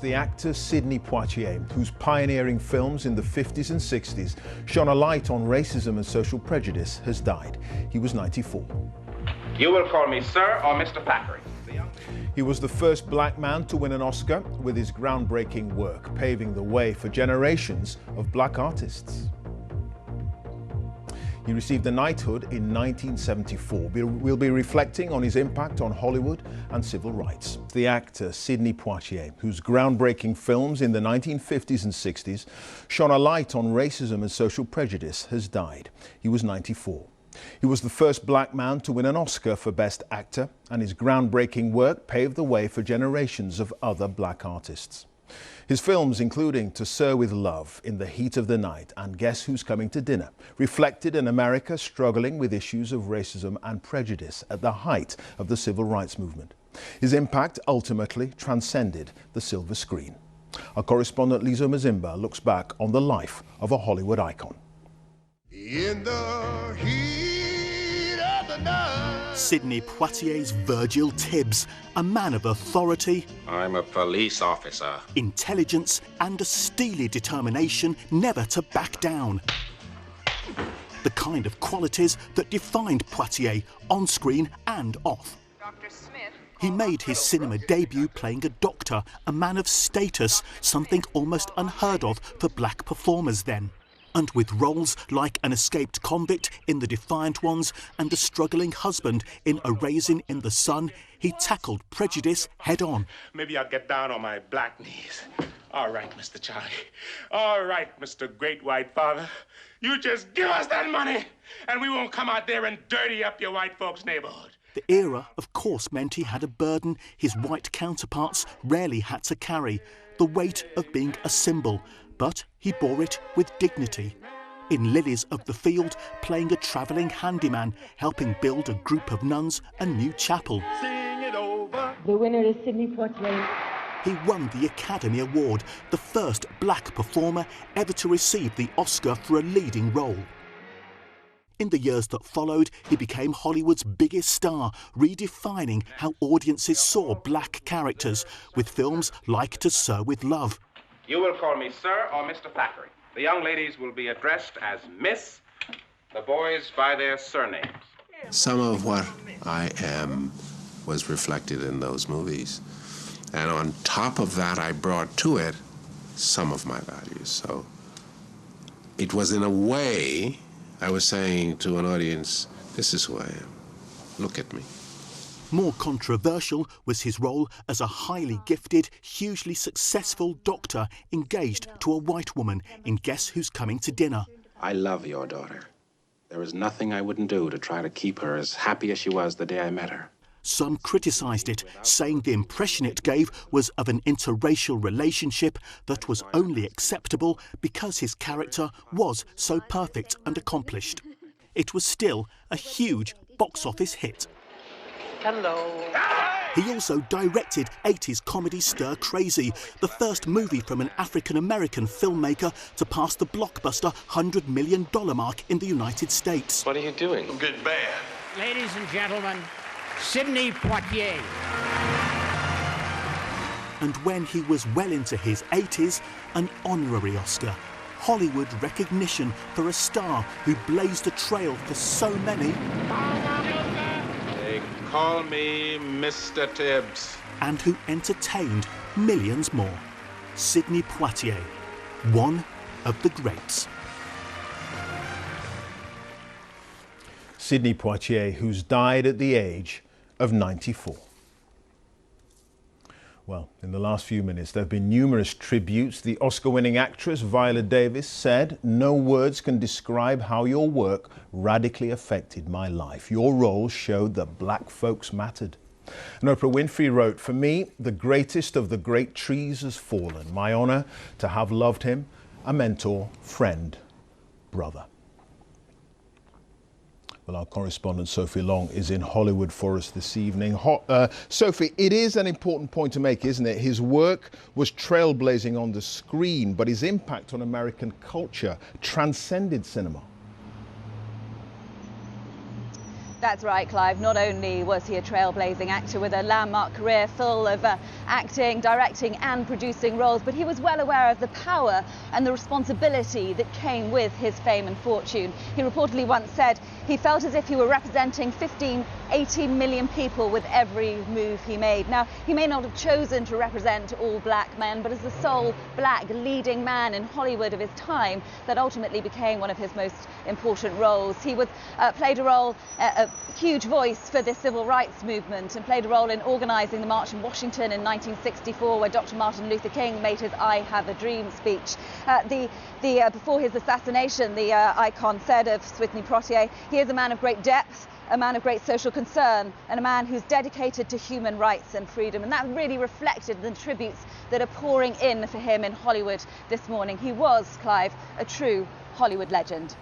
The actor Sidney Poitier, whose pioneering films in the 50s and 60s shone a light on racism and social prejudice, has died. He was 94. You will call me sir or Mr. Thackeray. He was the first black man to win an Oscar with his groundbreaking work, paving the way for generations of black artists. He received a knighthood in 1974. We'll be reflecting on his impact on Hollywood and civil rights. The actor Sidney Poitier, whose groundbreaking films in the 1950s and 60s shone a light on racism and social prejudice, has died. He was 94. He was the first black man to win an Oscar for Best Actor, and his groundbreaking work paved the way for generations of other black artists. His films, including To Sir with Love, In the Heat of the Night, and Guess Who's Coming to Dinner, reflected an America struggling with issues of racism and prejudice at the height of the civil rights movement. His impact ultimately transcended the silver screen. Our correspondent Lizo Mazimba looks back on the life of a Hollywood icon. In the heat of the night. Sidney Poitier's Virgil Tibbs, a man of authority. I'm a police officer. Intelligence and a steely determination never to back down. The kind of qualities that defined Poitier on screen and off. Dr. Smith. He made his cinema debut playing a doctor, a man of status, something almost unheard of for black performers then. And with roles like an escaped convict in The Defiant Ones and a struggling husband in A Raisin in the Sun, he tackled prejudice head-on. Maybe I'll get down on my black knees. All right, Mr. Charlie. All right, Mr. Great White Father. You just give us that money, and we won't come out there and dirty up your white folks' neighborhood. The era, of course, meant he had a burden his white counterparts rarely had to carry, the weight of being a symbol. But he bore it with dignity. In Lilies of the Field, playing a travelling handyman, helping build a group of nuns a new chapel. Sing it over. The winner is Sidney Poitier. He won the Academy Award, the first black performer ever to receive the Oscar for a leading role. In the years that followed, he became Hollywood's biggest star, redefining how audiences saw black characters, with films like To Sir with Love. You will call me sir or Mr. Thackeray. The young ladies will be addressed as Miss, the boys by their surnames. Some of what I am was reflected in those movies. And on top of that, I brought to it some of my values. So it was, in a way, I was saying to an audience, this is who I am. Look at me. More controversial was his role as a highly gifted, hugely successful doctor engaged to a white woman in Guess Who's Coming to Dinner. I love your daughter. There is nothing I wouldn't do to try to keep her as happy as she was the day I met her. Some criticised it, saying the impression it gave was of an interracial relationship that was only acceptable because his character was so perfect and accomplished. It was still a huge box office hit. Hello. He also directed 80s comedy Stir Crazy, the first movie from an African-American filmmaker to pass the blockbuster $100 million mark in the United States. What are you doing? Good bad. Ladies and gentlemen, Sidney Poitier. And when he was well into his 80s, an honorary Oscar. Hollywood recognition for a star who blazed a trail for so many. They call me Mr. Tibbs. And who entertained millions more. Sidney Poitier, one of the greats. Sidney Poitier, who's died at the age of 94. Well, in the last few minutes, there have been numerous tributes. The Oscar-winning actress Viola Davis said, "No words can describe how your work radically affected my life. Your role showed that black folks mattered." And Oprah Winfrey wrote, "For me, the greatest of the great trees has fallen. My honor to have loved him, a mentor, friend, brother." Well, our correspondent Sophie Long is in Hollywood for us this evening. Sophie, it is an important point to make, isn't it? His work was trailblazing on the screen, but his impact on American culture transcended cinema. That's right, Clive. Not only was he a trailblazing actor with a landmark career full of acting, directing and producing roles, but he was well aware of the power and the responsibility that came with his fame and fortune. He reportedly once said he felt as if he were representing 18 million people with every move he made. Now, he may not have chosen to represent all black men, but as the sole black leading man in Hollywood of his time, that ultimately became one of his most important roles. He played a role, a huge voice for the civil rights movement, and played a role in organising the March in Washington in 1964, where Dr. Martin Luther King made his "I Have a Dream" speech. Before his assassination, the icon said of Sidney Poitier, "He is a man of great depth, a man of great social concern, and a man who's dedicated to human rights and freedom." And that really reflected the tributes that are pouring in for him in Hollywood this morning. He was, Clive, a true Hollywood legend.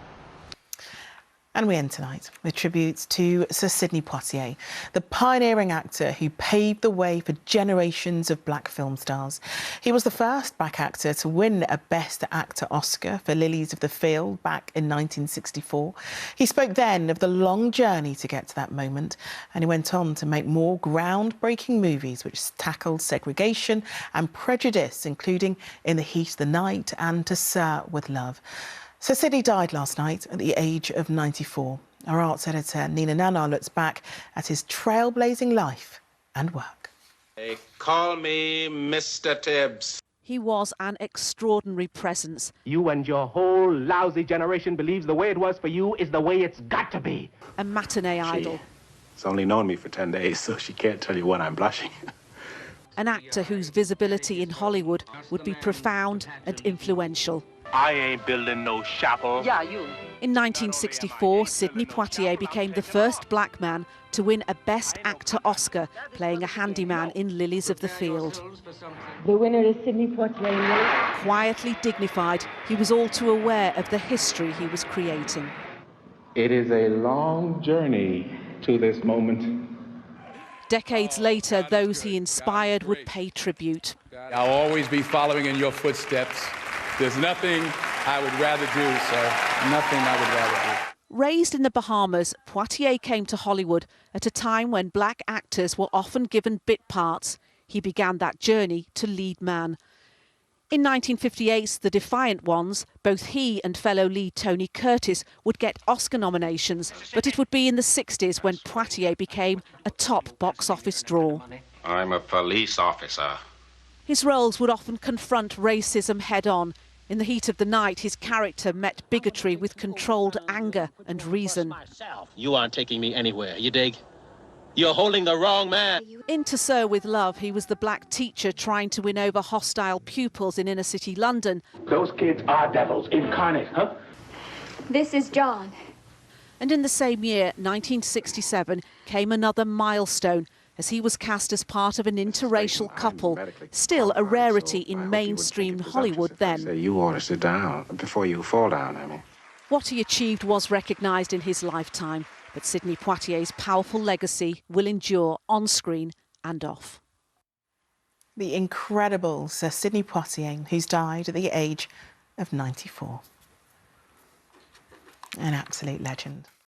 And we end tonight with tributes to Sir Sidney Poitier, the pioneering actor who paved the way for generations of black film stars. He was the first black actor to win a Best Actor Oscar for Lilies of the Field back in 1964. He spoke then of the long journey to get to that moment, and he went on to make more groundbreaking movies which tackled segregation and prejudice, including In the Heat of the Night and To Sir with Love. Sir Sidney died last night at the age of 94. Our arts editor, Nina Nanar, looks back at his trailblazing life and work. They call me Mr. Tibbs. He was an extraordinary presence. You and your whole lousy generation believes the way it was for you is the way it's got to be. A matinee idol. She's only known me for 10 days, so she can't tell you when I'm blushing. An actor whose visibility in Hollywood would be profound and influential. I ain't building no chapel. Yeah, you. In 1964, Sidney Poitier became the first black man to win a Best Actor Oscar, playing a handyman in Lilies of the Field. The winner is Sidney Poitier. Quietly dignified, he was all too aware of the history he was creating. It is a long journey to this moment. Decades later, those he inspired would pay tribute. I'll always be following in your footsteps. There's nothing I would rather do, sir. Nothing I would rather do. Raised in the Bahamas, Poitier came to Hollywood at a time when black actors were often given bit parts. He began that journey to lead man. In 1958's The Defiant Ones, both he and fellow lead Tony Curtis would get Oscar nominations, but it would be in the 60s when Poitier became a top box office draw. I'm a police officer. His roles would often confront racism head-on. In the Heat of the Night, his character met bigotry with controlled anger and reason. You aren't taking me anywhere, you dig? You're holding the wrong man. In To Sir with Love, he was the black teacher trying to win over hostile pupils in inner-city London. Those kids are devils incarnate, huh? This is John. And in the same year, 1967, came another milestone, as he was cast as part of an interracial couple, still a rarity in mainstream Hollywood then. You ought to sit down before you fall down, I mean. What he achieved was recognised in his lifetime, but Sidney Poitier's powerful legacy will endure on screen and off. The incredible Sir Sidney Poitier, who's died at the age of 94. An absolute legend.